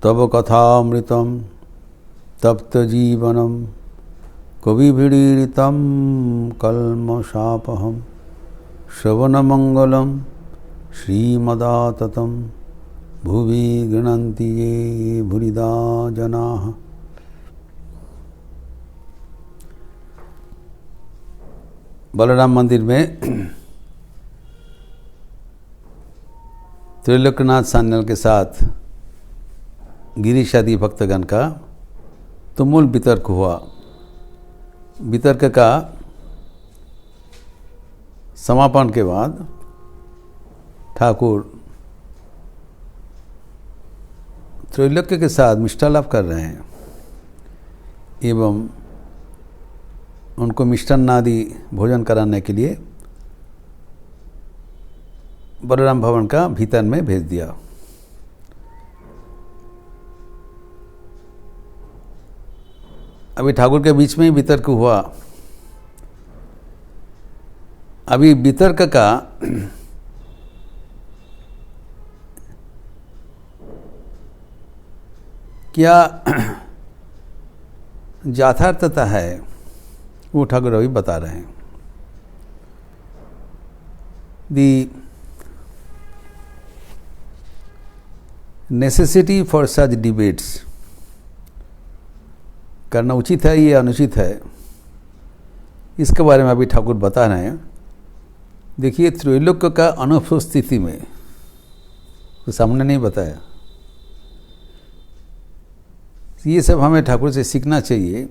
तब कथामृतं तप्तजीवनं कविभिरीडितं कल्मषापहं श्रवणमंगलं श्रीमदाततं भुवि गृह्णन्ति ये भूरिदा जनाः। बलराम मंदिर में त्रिलोकनाथ सान्याल के साथ गिरीश आदि भक्तगण का तुमुल वितर्क हुआ। वितर्क का समापन के बाद ठाकुर त्रैलोक्य के साथ मिष्टालाप कर रहे हैं एवं उनको मिष्टान्न आदि भोजन कराने के लिए बलराम भवन का भीतर में भेज दिया। अभी ठाकुर के बीच में ही वितर्क हुआ। अभी वितर्क का क्या यथार्थता है वो ठाकुर अभी बता रहे हैं। दी नेसेसिटी फॉर सच डिबेट्स करना उचित है या अनुचित है, इसके बारे में अभी ठाकुर बता रहे हैं। देखिए, त्रैलोक्य का अनुभव स्थिति में तो सामने नहीं बताया। ये सब हमें ठाकुर से सीखना चाहिए।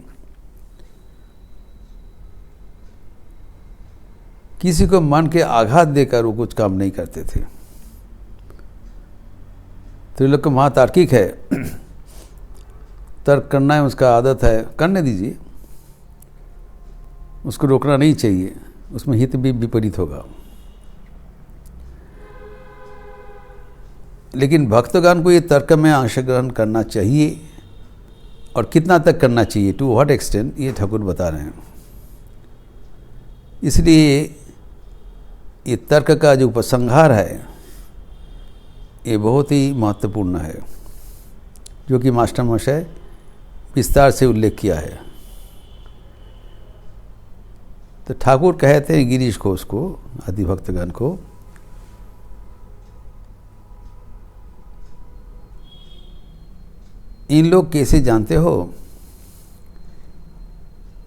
किसी को मन के आघात देकर वो कुछ काम नहीं करते थे। त्रिलोक्य महातार्किक है, तर्क करना है उसका आदत है, करने दीजिए, उसको रोकना नहीं चाहिए, उसमें हित भी विपरीत होगा। लेकिन भक्तगण को ये तर्क में अंशग्रहण करना चाहिए और कितना तक करना चाहिए, टू व्हाट एक्सटेंट, ये ठाकुर बता रहे हैं। इसलिए ये तर्क का जो उपसंहार है ये बहुत ही महत्वपूर्ण है, जो कि मास्टर महोदय विस्तार से उल्लेख किया है। तो ठाकुर कहते हैं गिरीश घोष को, आदि भक्तगण को, इन लोग कैसे जानते हो,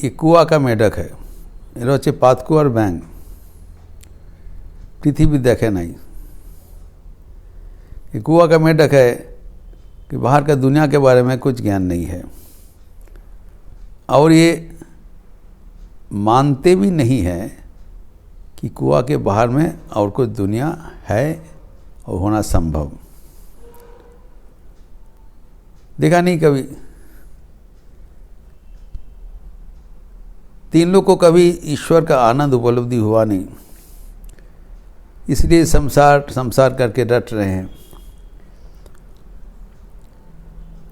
ये कुआ का मेढक है, এরা হচ্ছে পাতকুয়ার ব্যাঙ, पृथ्वी देखे नहीं। ये कुआ का मेढक है कि बाहर का दुनिया के बारे में कुछ ज्ञान नहीं है और ये मानते भी नहीं है कि कुआ के बाहर में और कुछ दुनिया है और होना संभव। देखा नहीं कभी। तीन लोग को कभी ईश्वर का आनंद उपलब्धि हुआ नहीं, इसलिए संसार करके रट रहे हैं।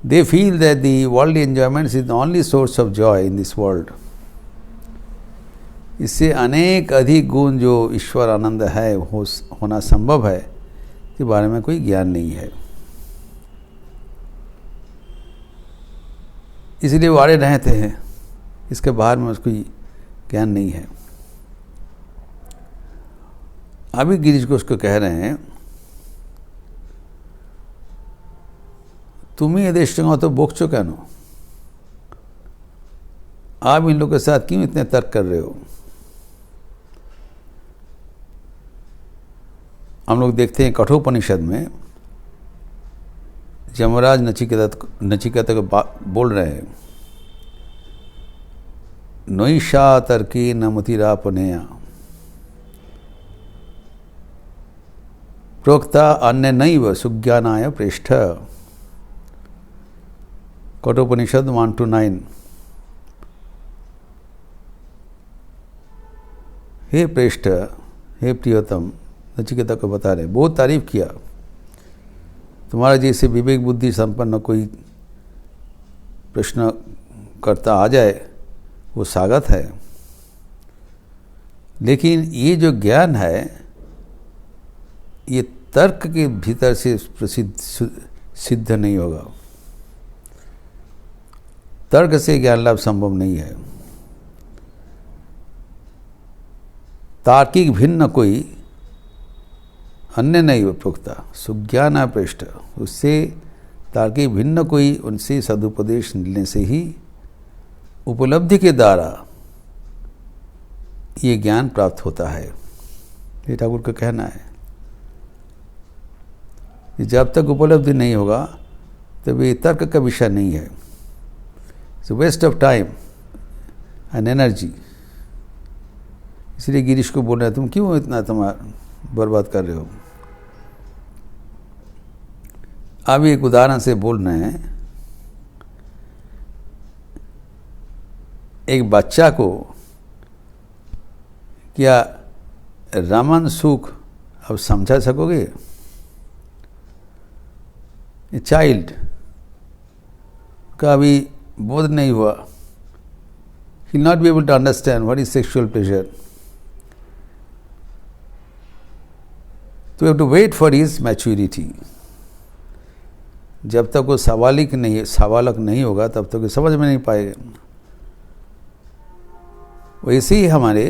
They feel that the worldly enjoyments is the only source of joy in this world. इससे अनेक अधिक गुण जो ईश्वर आनंद है होना संभव है, के बारे में कोई ज्ञान नहीं है। इसलिए वो अड़े रहते हैं, इसके बाहर में उसको ज्ञान नहीं है। अभी गिरीश को उसको कह रहे हैं, তুমি এদের সঙ্গে অত বকছো কেন? आप इन लोगों के साथ क्यों इतने तर्क कर रहे हो? हम लोग देखते हैं कठोपनिषद में यमराज नचिकेता को बोल रहे हैं, नैषा तर्की न मतिरापनेया प्रोक्ता अन्य नैव सुज्ञानाय पृष्ठ। कठोपनिषद 1-9। हे प्रेष्ठ, हे प्रियतम, नचिकेता को बता रहे, बहुत तारीफ किया। तुम्हारा जैसे विवेक बुद्धि संपन्न कोई प्रश्न करता आ जाए वो स्वागत है, लेकिन ये जो ज्ञान है ये तर्क के भीतर से सिद्ध नहीं होगा। तर्क से ज्ञान लाभ संभव नहीं है। तार्किक भिन्न कोई अन्य नहीं उपयुक्ता सुज्ञान अपृष्ट, उससे तार्किक भिन्न कोई उनसे सदुपदेश मिलने से ही उपलब्धि के द्वारा ये ज्ञान प्राप्त होता है। ये ठाकुर का कहना है कि जब तक उपलब्धि नहीं होगा तब ये तर्क का विषय नहीं है। It's waste of time and energy. इसलिए गिरीश को बोल रहे हैं तुम क्यों इतना तुम्हारा बर्बाद कर रहे हो। अब एक उदाहरण से बोल रहे हैं, एक बच्चा को क्या रमन सुख अब समझा सकोगे? चाइल्ड का अभी बोध नहीं हुआ, he will not be able to understand what is sexual pleasure. So you have to wait for his maturity. जब तक वो साबालक नहीं होगा तब तक वो समझ में नहीं पाएगा। वैसे ही हमारे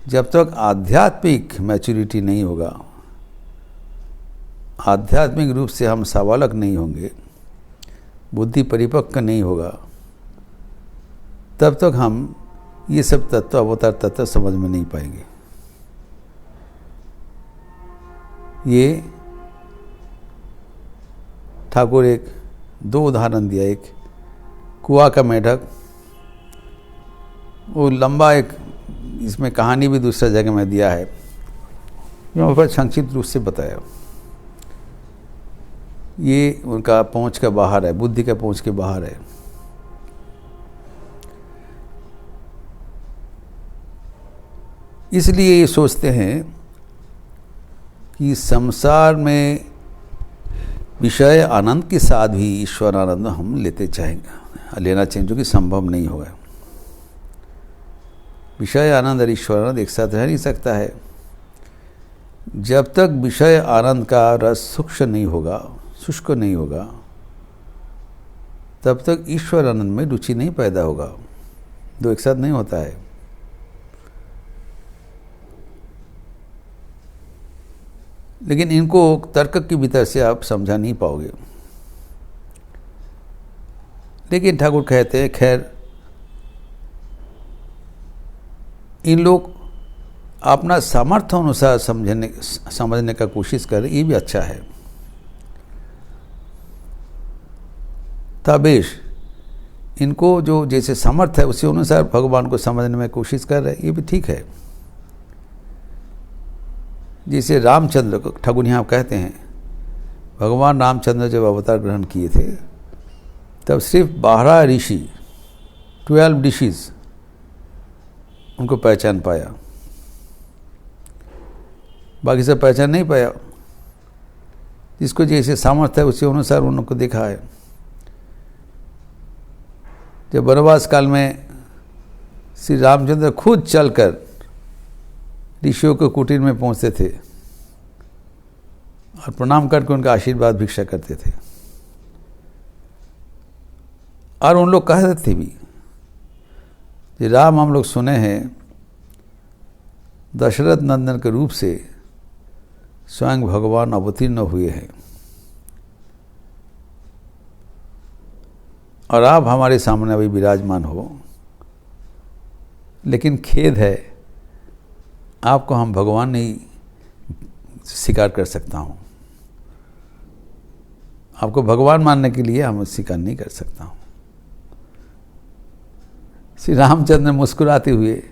जब तक आध्यात्मिक मैच्योरिटी नहीं होगा, आध्यात्मिक रूप से हम साबालक नहीं होंगे, बुद्धि परिपक्व नहीं होगा, तब तक हम ये सब तत्व अवतार तत्व समझ में नहीं पाएंगे। ये ठाकुर एक दो उदाहरण दिया। एक कुआं का मेढक, वो लंबा एक इसमें कहानी भी दूसरा जगह में दिया है, यहाँ पर संक्षिप्त रूप से बताया। ये उनका पहुंच का बाहर है, बुद्धि का पहुंच के बाहर है। इसलिए ये सोचते हैं कि संसार में विषय आनंद के साथ भी ईश्वर आनंद हम लेना चाहिए, जो कि संभव नहीं होगा। विषय आनंद और ईश्वर आनंद एक साथ रह नहीं सकता है। जब तक विषय आनंद का रस शुष्क नहीं होगा, तब तक ईश्वर आनंद में रुचि नहीं पैदा होगा। दो एक साथ नहीं होता है। लेकिन इनको तर्क के भीतर से आप समझा नहीं पाओगे। लेकिन ठाकुर कहते हैं, खैर इन लोग अपना सामर्थ्य अनुसार समझने का कोशिश करें, ये भी अच्छा है। तबेश इनको जो जैसे सामर्थ्य है उसी अनुसार भगवान को समझने में कोशिश कर रहे हैं, ये भी ठीक है। जैसे रामचंद्र को ठाकुर यहाँ कहते हैं, भगवान रामचंद्र जब अवतार ग्रहण किए थे तब सिर्फ 12 ऋषि 12 ऋषिज उनको पहचान पाया, बाकी सब पहचान नहीं पाया। जिसको जैसे सामर्थ्य है उसी अनुसार उनको देखा है। जब वनवास काल में श्री रामचंद्र खुद चलकर ऋषियों के कुटीर में पहुंचते थे और प्रणाम करके उनका आशीर्वाद भिक्षा करते थे। और उन लोग कहते थे भी कि राम हम लोग सुने हैं दशरथ नंदन के रूप से स्वयं भगवान अवतीर्ण हुए हैं और आप हमारे सामने अभी विराजमान हो। लेकिन खेद है, आपको हम भगवान नहीं स्वीकार कर सकता हूँ। आपको भगवान मानने के लिए हम स्वीकार नहीं कर सकता हूँ। श्री रामचंद्र ने मुस्कुराते हुए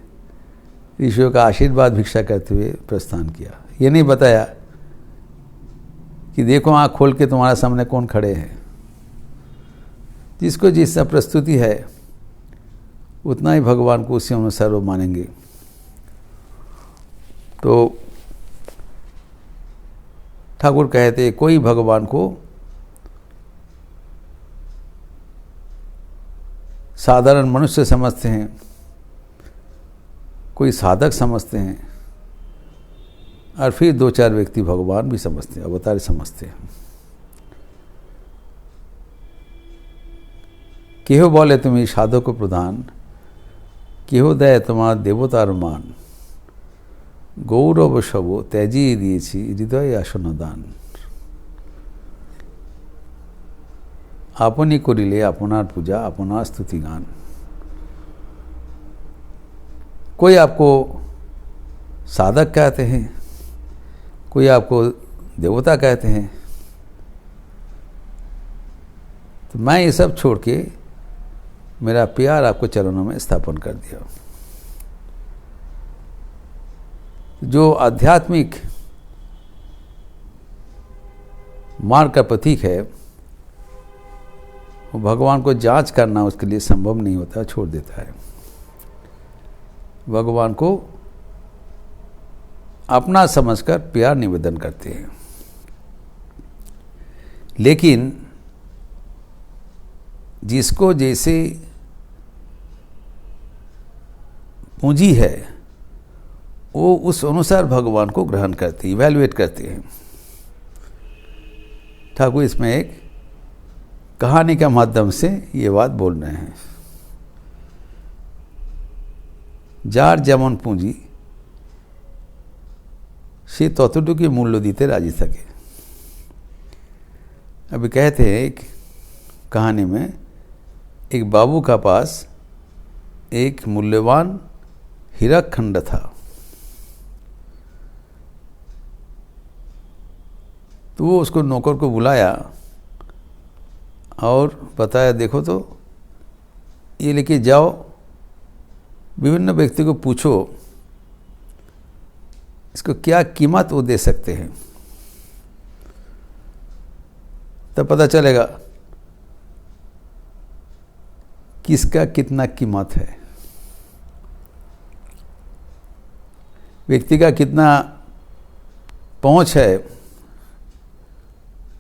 ऋषियों का आशीर्वाद भिक्षा करते हुए प्रस्थान किया। ये नहीं बताया कि देखो आँख खोल के तुम्हारे सामने कौन खड़े हैं। जिसको जिसका प्रस्तुति है उतना ही भगवान को उसी अनुसार वो मानेंगे। तो ठाकुर कहते कोई भगवान को साधारण मनुष्य समझते हैं, कोई साधक समझते हैं और फिर 2-4 व्यक्ति भगवान भी समझते हैं, अवतार समझते हैं। কেহ বলে তুমি সাধক প্রধান, কেহ দেয় তোমার দেবতার মান, গৌরব সব ত্যাজিয়ে দিয়েছি হৃদয়ে আসন দান। আপনি করিলে আপনার पूजा, আপনার स्तुति गान। कोई आपको साधक कहते हैं, कोई आपको देवता कहते हैं, तो मैं ये सब छोड़ के मेरा प्यार आपको चरणों में स्थापन कर दिया। जो आध्यात्मिक मार्ग का प्रतीक है, वो भगवान को जांच करना उसके लिए संभव नहीं होता, छोड़ देता है। भगवान को अपना समझकर प्यार निवेदन करते हैं। लेकिन जिसको जैसे पूंजी है वो उस अनुसार भगवान को ग्रहण करते, इवैल्यूएट करते हैं। ठाकुर इसमें एक कहानी के माध्यम से ये बात बोल रहे हैं। जार जेमन पूंजी से ततटुकु मूल्य दीते राजी থাকে। अभी कहते हैं एक कहानी में एक बाबू का पास एक मूल्यवान हीरक खंड था। तो वो उसको नौकर को बुलाया और बताया, देखो तो ये लेके जाओ, विभिन्न व्यक्ति को पूछो इसको क्या कीमत वो दे सकते हैं, तब पता चलेगा किसका कितना कीमत है, व्यक्ति का कितना पहुंच है,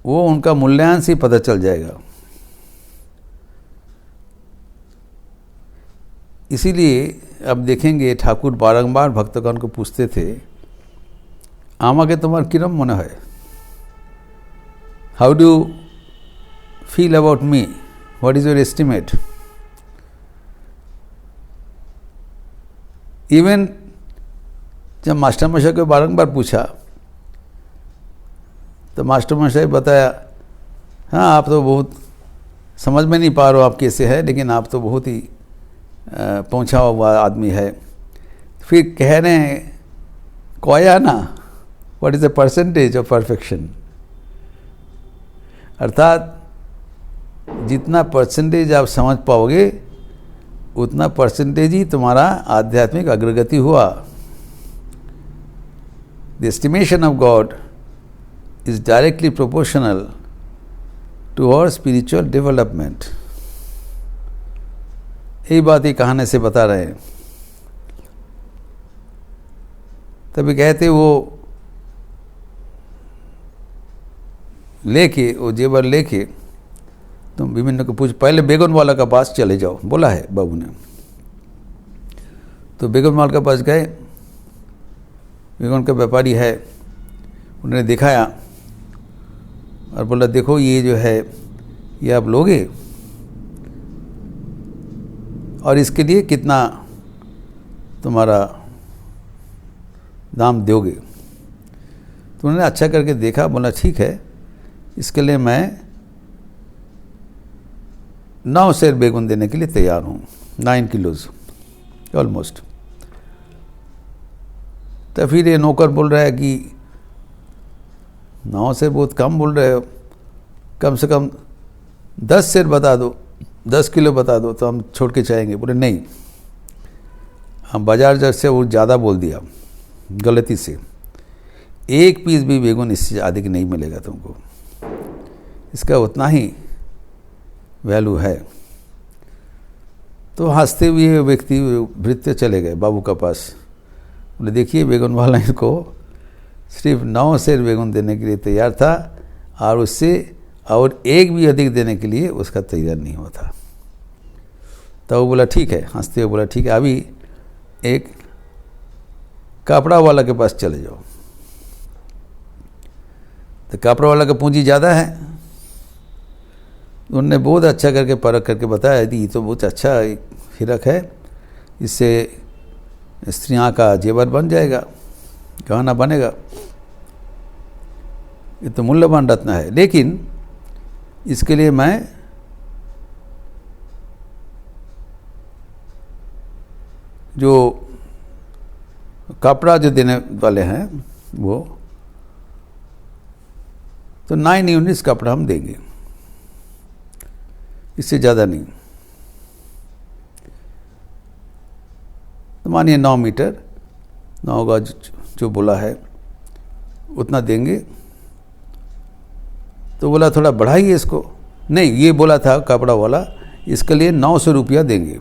वो उनका मूल्यांकन से पता चल जाएगा। इसीलिए अब देखेंगे ठाकुर बारंबार भक्तगण को पूछते थे, आमाके तुम्हार किरम मने है, how do feel about me, what is your estimate. Even जब मास्टर मशाई को बारंबार पूछा तो मास्टर मशाई बताया, हाँ आप तो बहुत समझ में नहीं पा रहे हो आप कैसे है, लेकिन आप तो बहुत ही पहुंचा हुआ आदमी है। फिर कह रहे हैं कोया ना, what is the percentage of perfection, अर्थात जितना परसेंटेज आप समझ पाओगे उतना परसेंटेज ही तुम्हारा आध्यात्मिक अग्रगति हुआ। The estimation of God is directly proportional to our spiritual development. यही बात ही कहानी से बता रहे हैं। तभी कहते वो लेके, वो जेवर लेके तुम विभिन्न को पूछ, पहले बेगन वाला का पास चले जाओ, बोला है बाबू ने। तो बेगन वाला के पास गए, बेगन का व्यापारी है, उन्होंने दिखाया और बोला देखो ये जो है ये आप लोगे और इसके लिए कितना तुम्हारा दाम दोगे। तो उन्होंने अच्छा करके देखा, बोला ठीक है, इसके लिए मैं 9 सेर बेगुन देने के लिए तैयार हूँ, 9 किलोज ऑलमोस्ट। तो फिर ये नौकर बोल रहा है कि 9 सेर बहुत कम बोल रहे हो, कम से कम 10 सेर बता दो, 10 किलो बता दो तो हम छोड़ के चाहेंगे। बोले नहीं, हम बाजार जब से वो ज़्यादा बोल दिया गलती से, 1 पीस भी बेगुन इससे अधिक नहीं मिलेगा तुमको, इसका उतना ही वैल्यू है। तो हंसते हुए व्यक्ति भृत्य चले गए बाबू का पास। बोले देखिए बेगुन वाला इनको सिर्फ 9 सेर बेगुन देने के लिए तैयार था और उससे और 1 भी अधिक देने के लिए उसका तैयार नहीं हुआ था। तो वो बोला ठीक है, हंसते हुए बोला ठीक है, अभी एक कपड़ा वाला के पास चले जाओ। तो कपड़ा वाला का पूंजी ज़्यादा है, उनने बहुत अच्छा करके परख करके बताया यदि ये तो बहुत अच्छा हीरक है, इससे स्त्रियां का जेवर बन जाएगा, गहना बनेगा, ये तो मूल्यवान रत्न है। लेकिन इसके लिए मैं जो कपड़ा जो देने वाले हैं वो तो 9 यूनिट्स कपड़ा हम देंगे, इससे ज़्यादा नहीं। तो मानिए 9 मीटर 9 गज जो बोला है उतना देंगे। तो बोला थोड़ा बढ़ाइए इसको, नहीं ये बोला था कपड़ा वाला, इसके लिए 900 रुपया देंगे।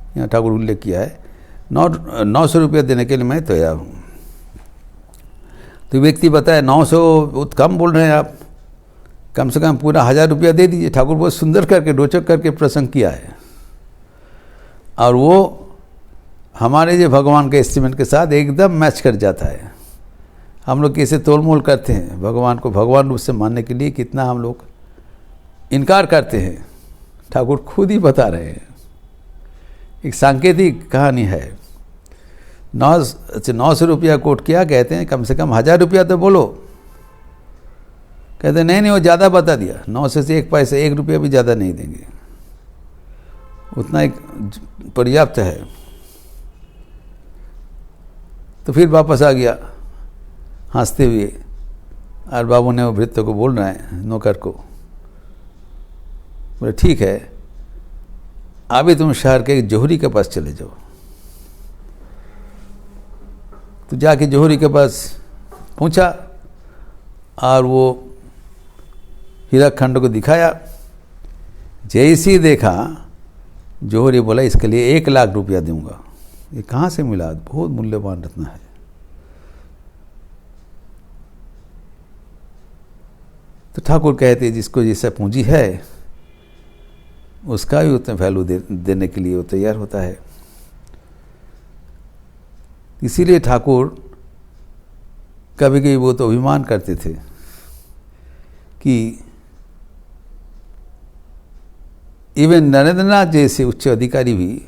यहाँ ठाकुर उल्लेख किया है 900 रुपया देने के लिए मैं तैयार हूँ। तो व्यक्ति बताया 900 बहुत कम बोल रहे हैं आप, कम से कम पूरा 1000 रुपया दे दीजिए। ठाकुर बहुत सुंदर करके रोचक करके प्रसंग किया है, और वो हमारे जो भगवान के एस्टीमेट के साथ एकदम मैच कर जाता है। हम लोग कैसे तोल मोल करते हैं भगवान को भगवान रूप से मानने के लिए, कितना हम लोग इनकार करते हैं। ठाकुर खुद ही बता रहे हैं, एक सांकेतिक कहानी है। 900 रुपया कोट किया, कहते हैं कम से कम 1000 रुपया तो बोलो। कहते नहीं नहीं वो ज़्यादा बता दिया, 900 से 1 पैसे 1 रुपया भी ज़्यादा नहीं देंगे, उतना एक पर्याप्त है। तो फिर वापस आ गया हंसते हुए, और बाबू ने वो भृत्य को बोल रहे हैं नौकर को, बोले ठीक है अभी तुम शहर के जौहरी के पास चले जाओ। तो जाके जौहरी के पास पहुंचा और वो हीरक खंड को दिखाया। जैसे ही देखा जौहरी बोला इसके लिए 1 लाख रुपया दूंगा। ये कहाँ से मिला? बहुत मूल्यवान रत्न है। तो ठाकुर कहते जिसको जैसा पूंजी है उसका भी उतना वैल्यू देने के लिए वो तैयार होता है। इसीलिए ठाकुर कभी कभी वो तो अभिमान करते थे कि इवन नरेंद्रनाथ जैसे उच्च अधिकारी भी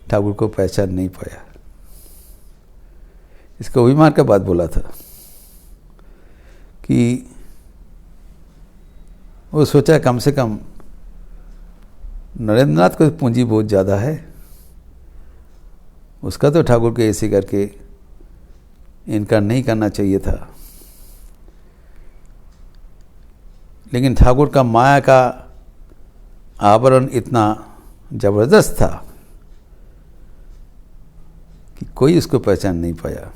ठाकुर को पहचान नहीं पाया। इसको अभिमान का बात बोला था कि वो सोचा कम से कम नरेंद्रनाथ को पूंजी बहुत ज़्यादा है, उसका तो ठाकुर के ऐसे करके इनकार नहीं करना चाहिए था। लेकिन ठाकुर का माया का आवरण इतना जबरदस्त था कि कोई उसको पहचान नहीं पाया,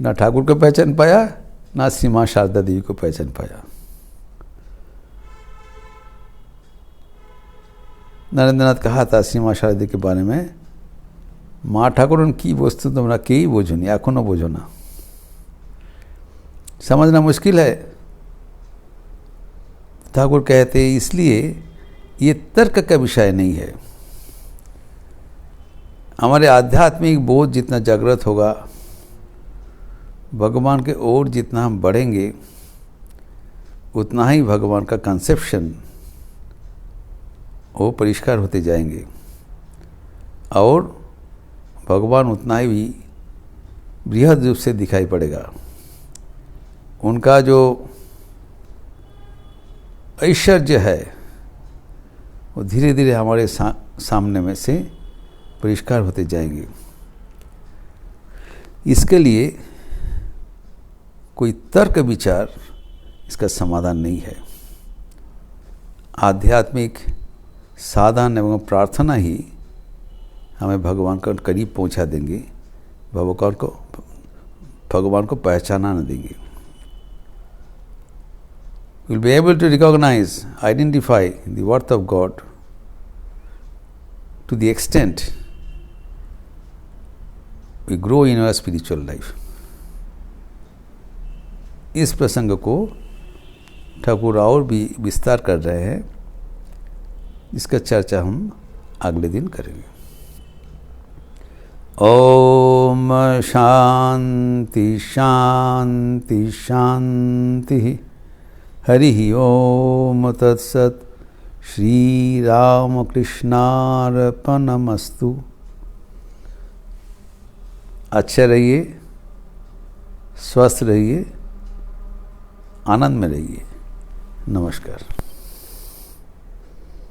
ना ठाकुर को पहचान पाया, ना श्री माँ शारदा देवी को पहचान पाया। नरेंद्रनाथ कहा था श्री माँ शारदा देवी के बारे में, माँ ठाकुर की वस्तु तुम्हारा के ही बोझो नहीं, आँखों न बोझो ना। समझना मुश्किल है। ठाकुर कहते इसलिए ये तर्क का विषय नहीं है। हमारे आध्यात्मिक बोध जितना जागृत होगा, भगवान के ओर जितना हम बढ़ेंगे, उतना ही भगवान का कंसेप्शन वो परिष्कार होते जाएंगे, और भगवान उतना ही बृहद रूप से दिखाई पड़ेगा। उनका जो ऐश्वर्य है वो धीरे धीरे हमारे सामने में से परिष्कार होते जाएंगे। इसके लिए कोई तर्क विचार इसका समाधान नहीं है। आध्यात्मिक साधन एवं प्रार्थना ही हमें भगवान के करीब पहुंचा देंगे, भगवान को पहचाना न देंगे। We'll be able to recognize, identify the worth of God to the extent we grow in our spiritual life. इस प्रसंग को ठाकुर और भी विस्तार कर रहे हैं, इसका चर्चा हम अगले दिन करेंगे। ओम शांति शांति शांति। हरि ओम तत्सत। श्री रामकृष्णार्पणमस्तु। अच्छे रहिए, स्वस्थ रहिए, आनंद में रहिए। नमस्कार।